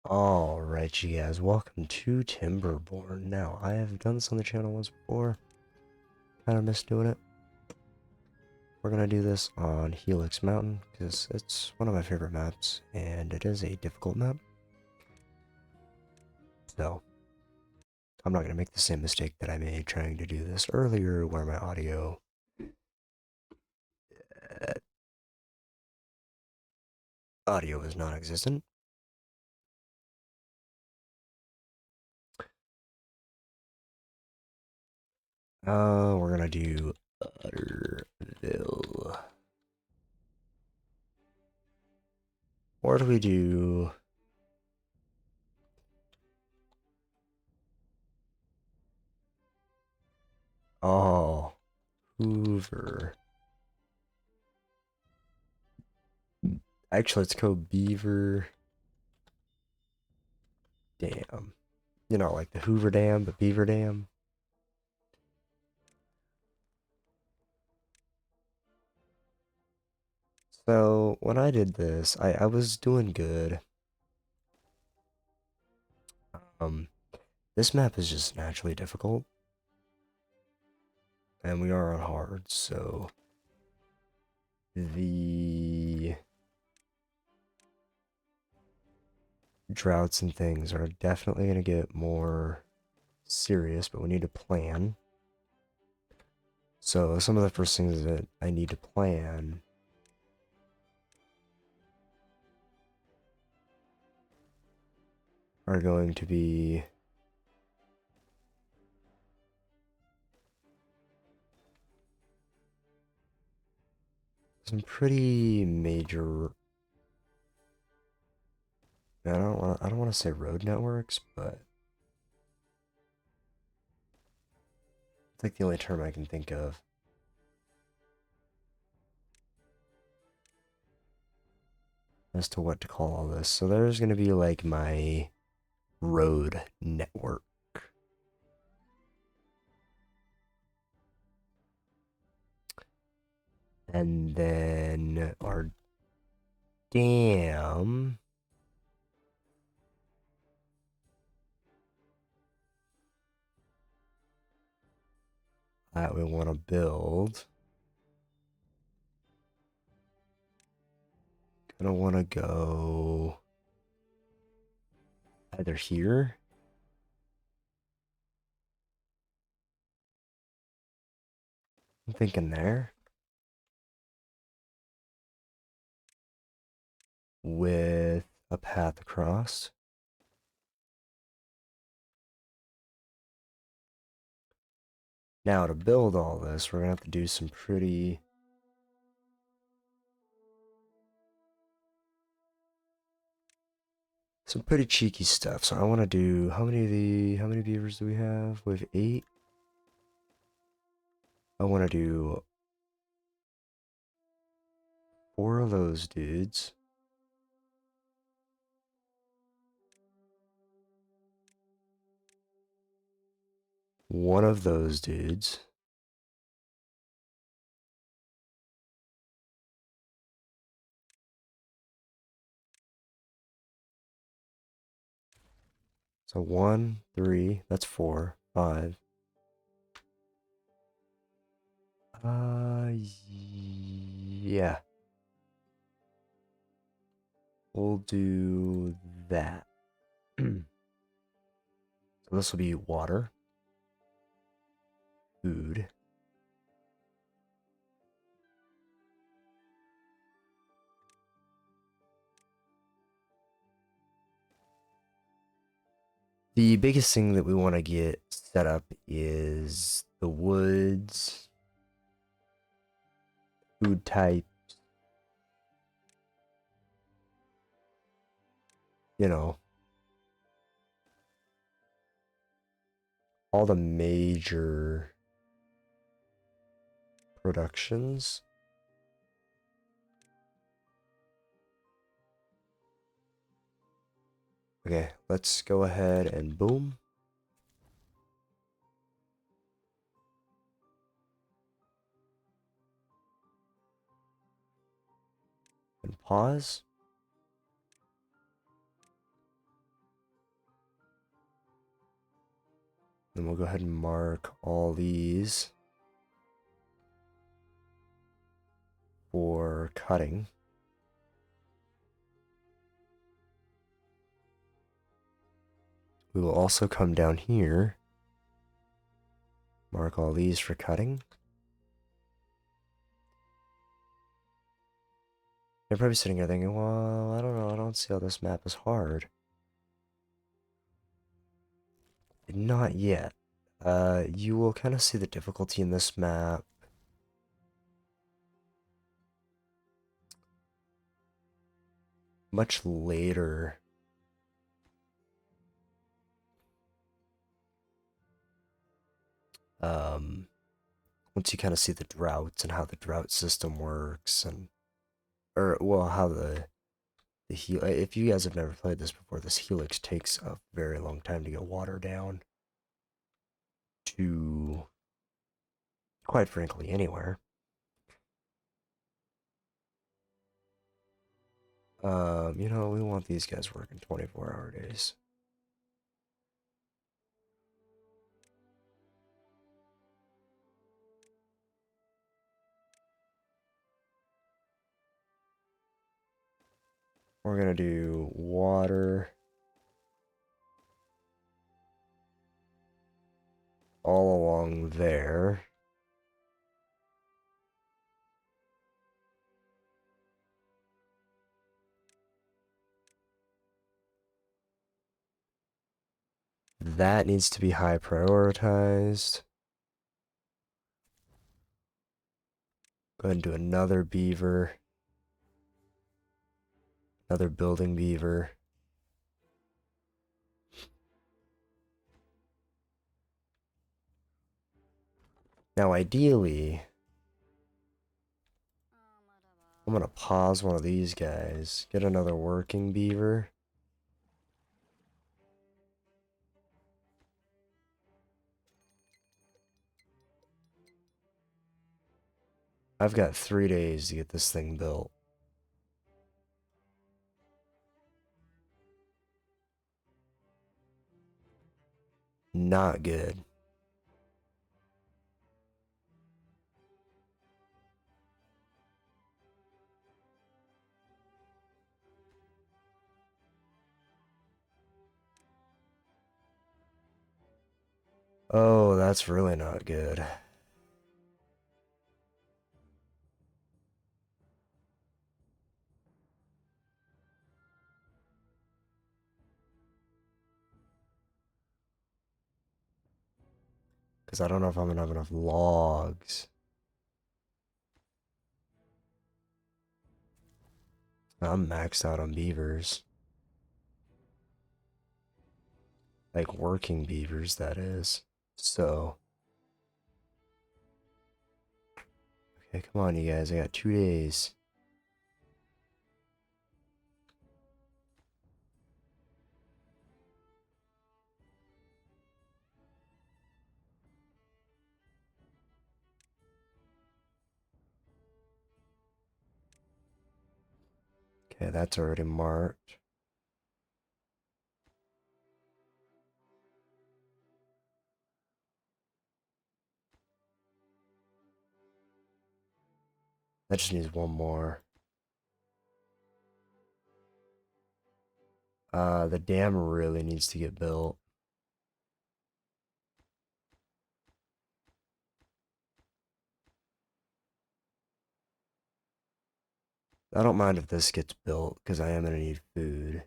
Alright, you guys, welcome to Timberborn. Now, I have done this on the channel once before. Kind of missed doing it. We're gonna do this on Helix Mountain, because it's one of my favorite maps, and it is a difficult map. So, I'm not gonna make the same mistake that I made trying to do this earlier, where my uh, audio is non-existent. We're gonna do Utterville. Or do we do... Oh, Hoover. Actually, let's go Beaver Dam. You know, like the Hoover Dam, but Beaver Dam. So, when I did this, I was doing good. Um, this map is just naturally difficult. And we are on hard, so... The... droughts and things are definitely going to get more serious, but we need to plan. So, some of the first things that I need to plan are going to be some pretty major... I don't want to say road networks, but it's like the only term I can think of. As to what to call all this. So there's going to be like my road network. And then our dam. That we want to build. Gonna want to go either here. I'm thinking there. With a path across. Now to build all this, we're gonna have to do some pretty cheeky stuff. So I want to do how many beavers do we have? We have 8. I want to do 4 of those dudes. One of those dudes. So 1, 3, that's 4, 5. Yeah. We'll do that. So this will be water, food. The biggest thing that we want to get set up is the woods, food type, you know, all the major productions. Okay, let's go ahead and boom. And pause. Then we'll go ahead and mark all these for cutting. We will also come down here, mark all these for cutting. You're probably sitting here thinking, well, I don't know, I don't see how this map is hard. Not yet. You will kind of see the difficulty in this map much later. Once you kind of see the droughts and how the drought system works, and how the if you guys have never played this before, this Helix takes a very long time to get water down to, quite frankly, anywhere. We want these guys working 24-hour days. We're gonna do water all along there. That needs to be high prioritized. Go ahead and do another beaver. Another building beaver. Now, ideally, I'm gonna pause one of these guys, get another working beaver. I've got 3 days to get this thing built. Not good. Oh, that's really not good. Because I don't know if I'm gonna have enough logs. I'm maxed out on beavers. Like working beavers, that is. So. Okay, come on, you guys. I got 2 days. Okay, that's already marked. That just needs one more. The dam really needs to get built. I don't mind if this gets built, because I am gonna need food.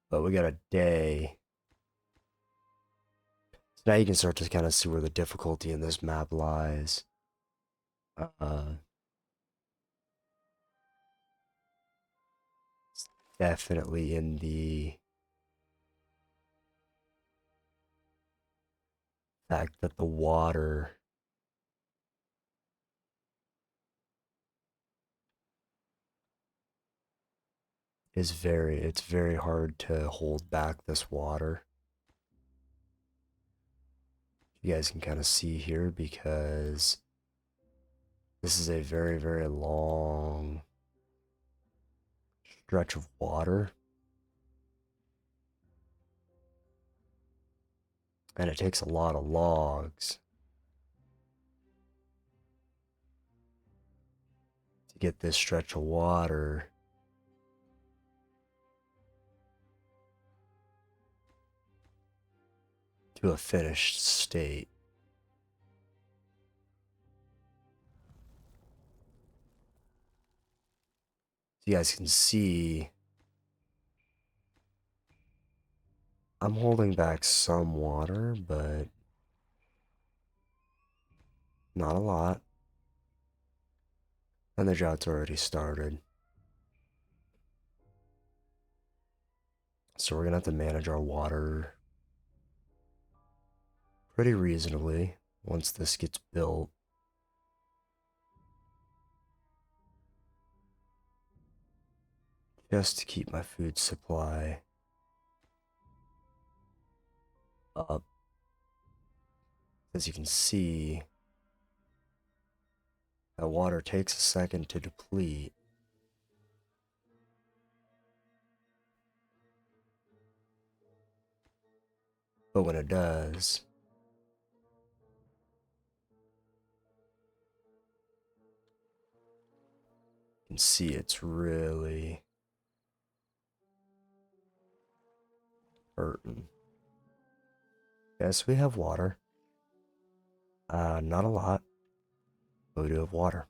But we got a day. So now you can start to kind of see where the difficulty in this map lies. It's definitely in the fact that the water is it's very hard to hold back this water. You guys can kind of see here because this is a very, very long stretch of water. And it takes a lot of logs to get this stretch of water to a finished state. So you guys can see I'm holding back some water, but not a lot. And the drought's already started. So we're gonna have to manage our water pretty reasonably once this gets built. Just to keep my food supply up. As you can see, that water takes a second to deplete. But when it does, you can see it's really hurting. Yes, we have water. Not a lot, but we do have water.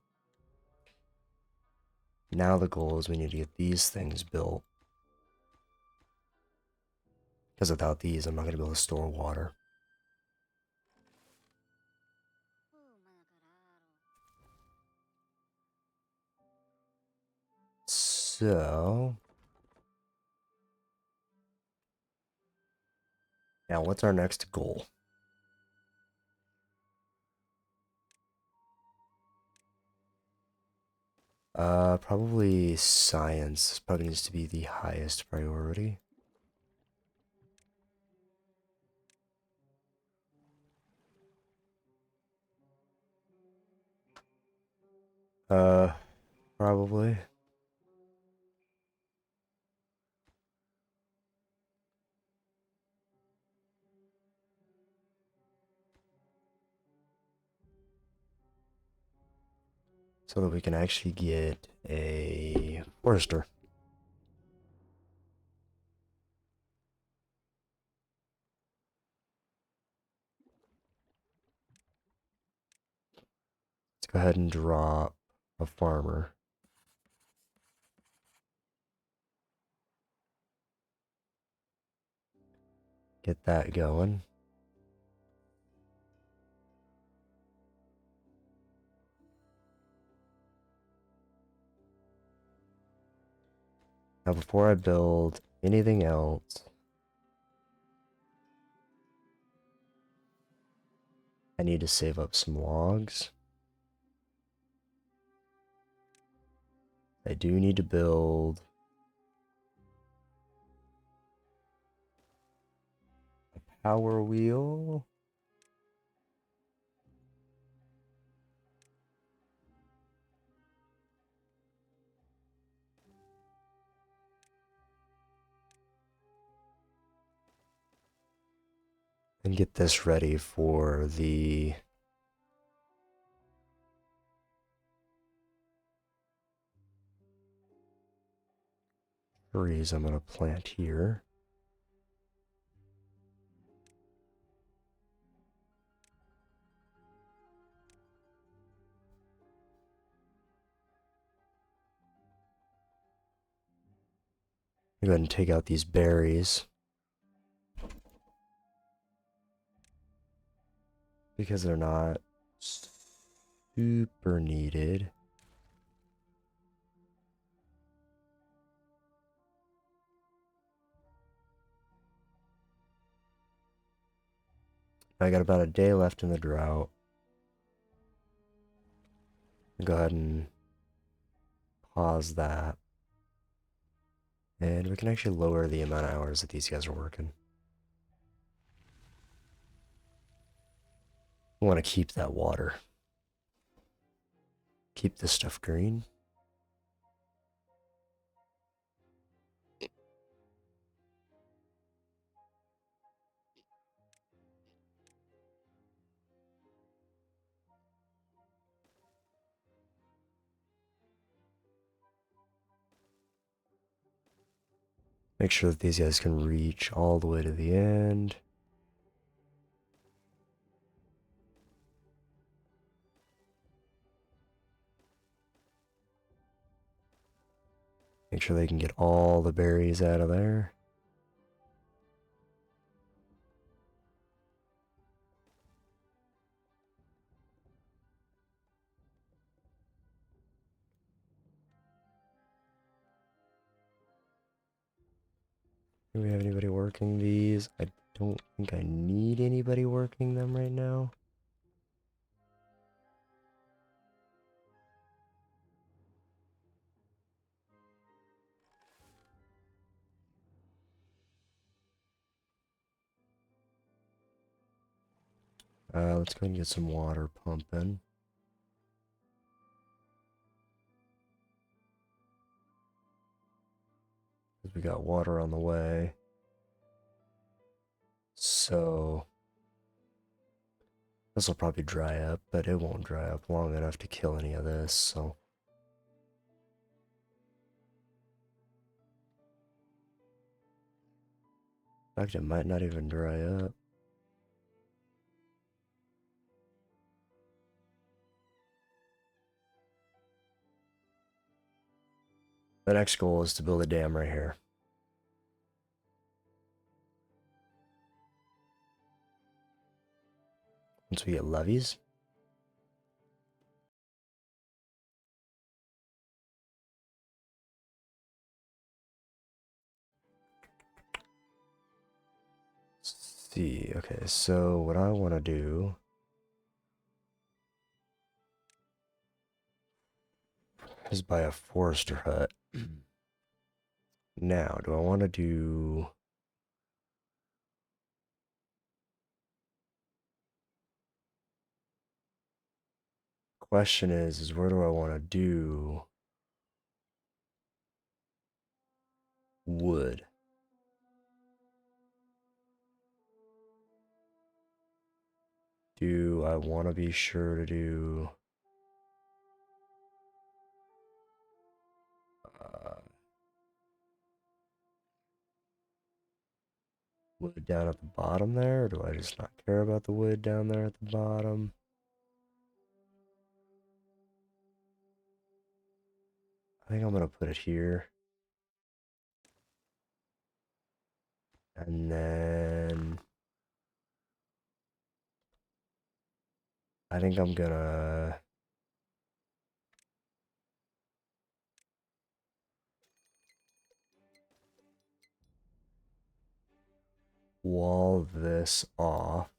Now the goal is we need to get these things built. Because without these, I'm not going to be able to store water. So, now what's our next goal? Probably science probably needs to be the highest priority. Uh, Probably. So that we can actually get a forester. Let's go ahead and drop a farmer. Get that going. Now before I build anything else, I need to save up some logs. I do need to build a power wheel. And get this ready for the trees I'm going to plant here. Go ahead and take out these berries because they're not super needed. I got about a day left in the drought. Go ahead and pause that. And we can actually lower the amount of hours that these guys are working. I want to keep that water. Keep this stuff green. Make sure that these guys can reach all the way to the end. Make sure they can get all the berries out of there. Do we have anybody working these? I don't think I need anybody working them right now. Let's go and get some water pumping. Because we got water on the way. So this will probably dry up, but it won't dry up long enough to kill any of this, so. In fact, it might not even dry up. The next goal is to build a dam right here. Once we get levees. Let's see, okay, so what I want to do is buy a forester hut. Now, do I want to do... Question is where do I want to do wood? Do I want to be sure to do wood down at the bottom there, or do I just not care about the wood down there at the bottom? I think I'm gonna put it here. And then I think I'm gonna wall this off.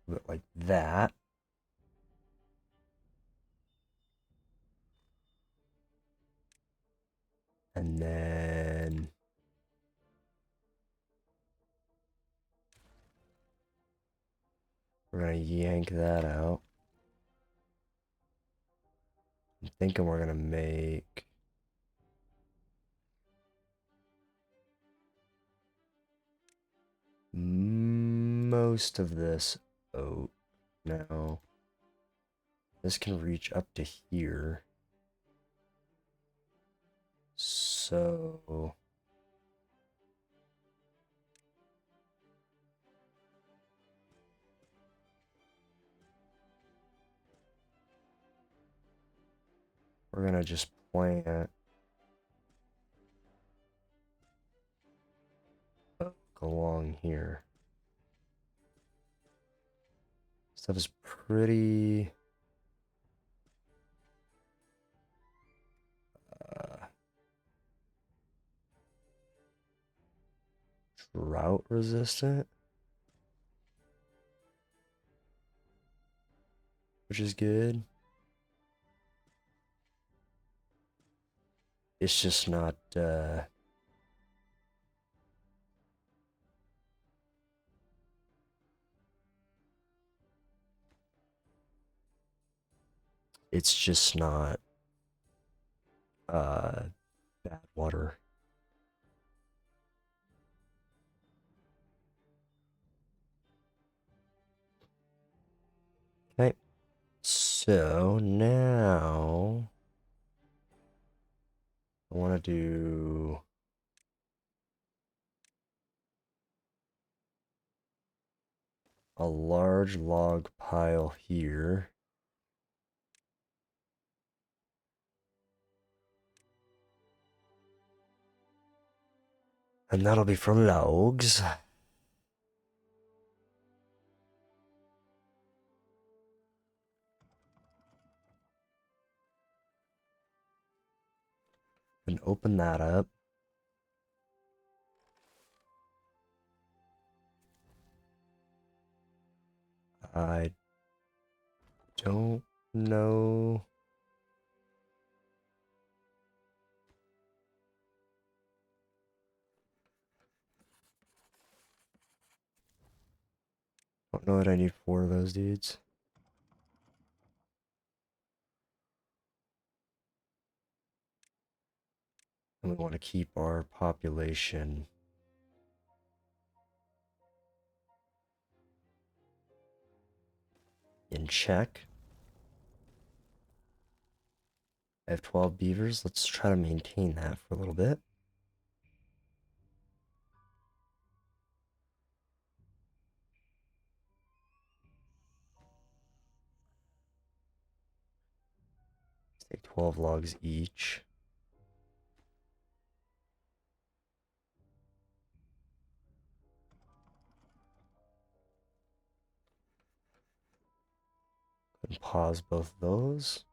But like that. And then we're gonna yank that out. I'm thinking we're gonna make most of this oak. Now, this can reach up to here. So we're gonna just plant oak along here. Stuff is pretty drought resistant, which is good. It's just not, it's just not, bad water. Okay, so now I want to do a large log pile here. And that'll be for logs. And open that up. I don't know. Don't know what I need 4 of those dudes. And we want to keep our population in check. I have 12 beavers. Let's try to maintain that for a little bit. Let's take 12 logs each. And pause both of those.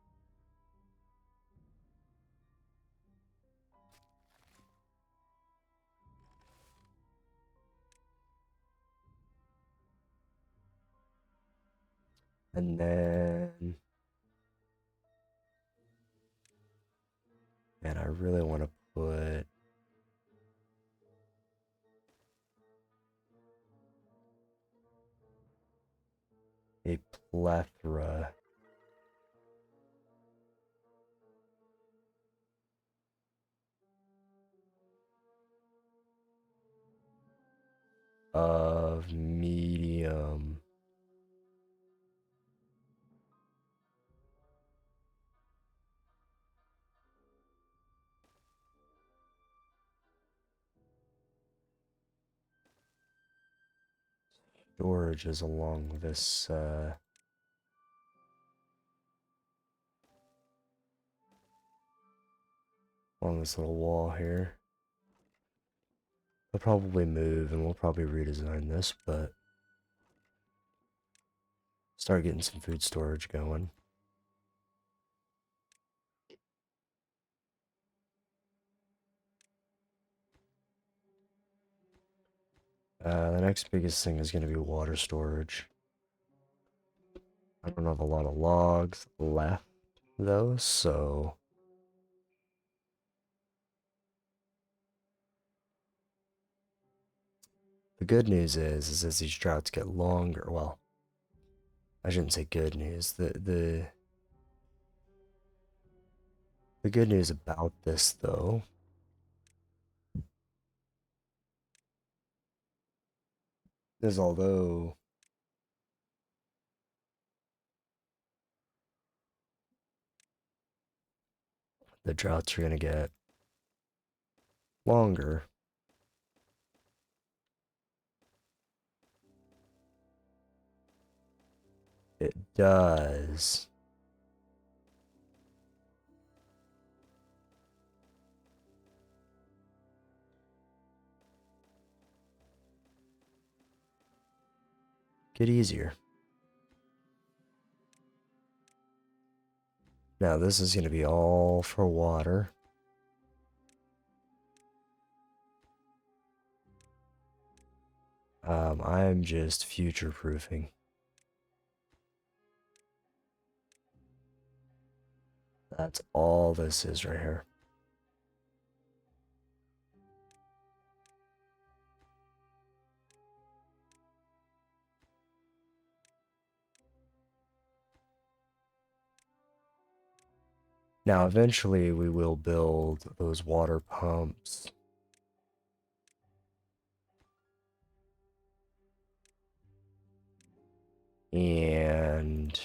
And then, man, I really want to put a plethora of medium storages along this little wall here. They'll probably move and we'll probably redesign this, but start getting some food storage going. The next biggest thing is going to be water storage. I don't have a lot of logs left though, so the good news is as these droughts get longer, well, I shouldn't say good news. The good news about this though is although the droughts are going to get longer, it does get easier. Now this is going to be all for water. I'm just future-proofing. That's all this is right here. Now, eventually, we will build those water pumps. And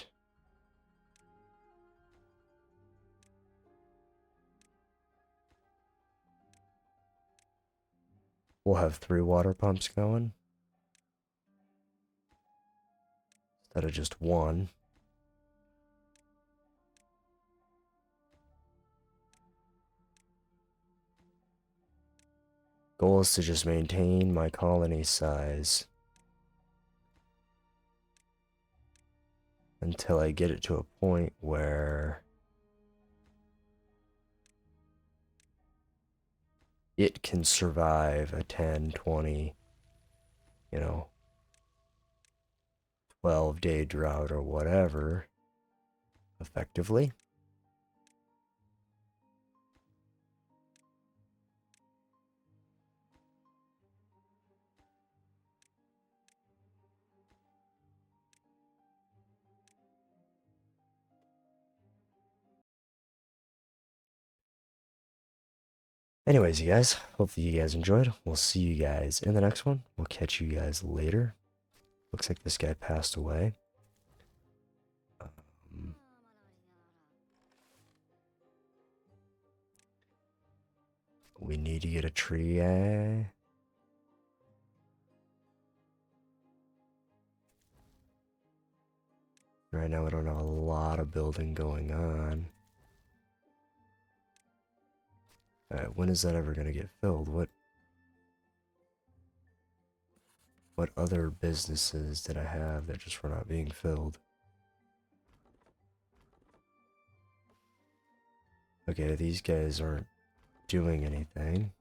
we'll have 3 water pumps going instead of just 1. Goal is to just maintain my colony size until I get it to a point where it can survive a 10, 20, 12-day drought or whatever effectively. Anyways, you guys, hopefully you guys enjoyed. We'll see you guys in the next one. We'll catch you guys later. Looks like this guy passed away. We need to get a tree. Right now we don't have a lot of building going on. Alright, when is that ever gonna get filled? What other businesses did I have that just were not being filled? Okay, these guys aren't doing anything.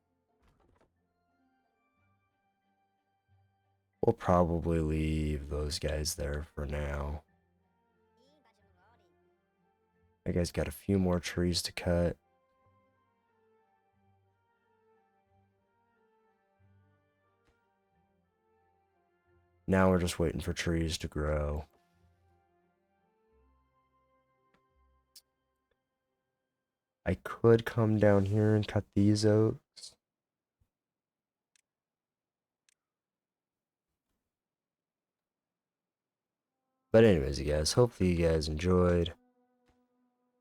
We'll probably leave those guys there for now. That guy's got a few more trees to cut. Now we're just waiting for trees to grow. I could come down here and cut these oaks. But anyways, you guys, hopefully you guys enjoyed.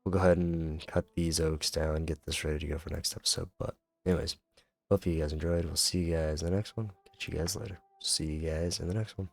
We'll go ahead and cut these oaks down and get this ready to go for next episode. But anyways, hopefully you guys enjoyed. We'll see you guys in the next one. Catch you guys later. See you guys in the next one.